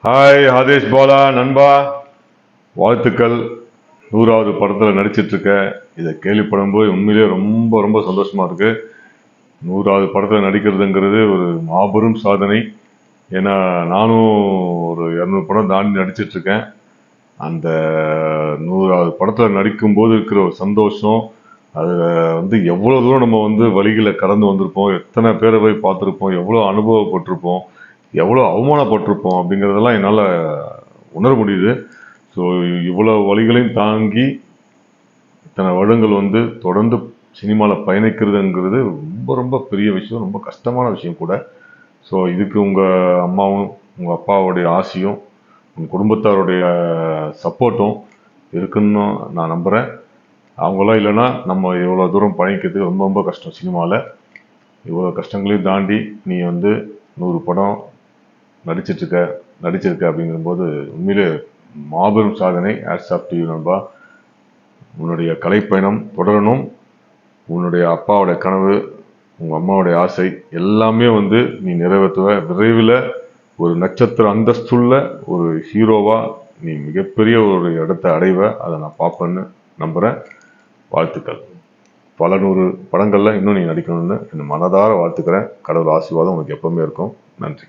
Hi Aadesh Bala நண்பா, வாழ்த்துக்கள். 100வது படத்தில் நடிச்சிட்டு இருக்க. இதை கேள்விப்படும்போது உண்மையிலேயே ரொம்ப ரொம்ப சந்தோஷமா இருக்கு. 100வது படத்தில் நடிக்கிறதுங்கிறது ஒரு மாபெரும் சாதனை. ஏன்னா நானும் ஒரு 200 படம் தாண்டி நடிச்சிட்டு இருக்கேன். அந்த 100வது படத்தில் நடிக்கும்போது இருக்கிற ஒரு சந்தோஷம், அதில் எவ்வளோ தூரம் நம்ம வழிகளை கடந்து வந்திருப்போம், எத்தனை பேரை போய் பார்த்துருப்போம், எவ்வளோ அனுபவப்பட்டிருப்போம், எவ்வளோ அவமானப்பட்டிருப்போம் அப்படிங்கிறதெல்லாம் என்னால் உணர முடியுது. ஸோ இவ்வளோ வழிகளையும் தாங்கி இத்தனை வருடங்கள் தொடர்ந்து சினிமாவில் பயணிக்கிறதுங்கிறது ரொம்ப ரொம்ப பெரிய விஷயம், ரொம்ப கஷ்டமான விஷயம் கூட. ஸோ இதுக்கு உங்கள் அம்மாவும் உங்கள் அப்பாவுடைய ஆசையும் உங்கள் குடும்பத்தாருடைய சப்போர்ட்டும் இருக்குன்னு நான் நம்புகிறேன். அவங்களாம் இல்லைன்னா நம்ம இவ்வளோ தூரம் பயணிக்கிறதுக்கு ரொம்ப ரொம்ப கஷ்டம். சினிமாவில் இவ்வளோ கஷ்டங்களையும் தாண்டி நீ 100 படம் நடிச்சிருக்க அப்படிங்கும்போது உண்மையிலே மாபெரும் சாதனை. ஹேட்ஸ் ஆஃப் டு யூ நண்பா. உன்னுடைய கலைப்பயணம் தொடரணும். உன்னுடைய அப்பாவோட கனவு, உங்கள் அம்மாவுடைய ஆசை எல்லாமே நீ நிறைவேற்றுவ. விரைவில் ஒரு நட்சத்திர அந்தஸ்துள்ள ஒரு ஹீரோவா நீ மிகப்பெரிய ஒரு இடத்தை அடைவ. அதை நான் பார்ப்பேன்னு நம்புகிறேன். வாழ்த்துக்கள். பல 100 படங்களில் இன்னும் நீ நடிக்கணும்னு என்னை மனதார வாழ்த்துக்கிறேன். கடவுள் ஆசீர்வாதம் உனக்கு எப்பவுமே இருக்கும். நன்றி.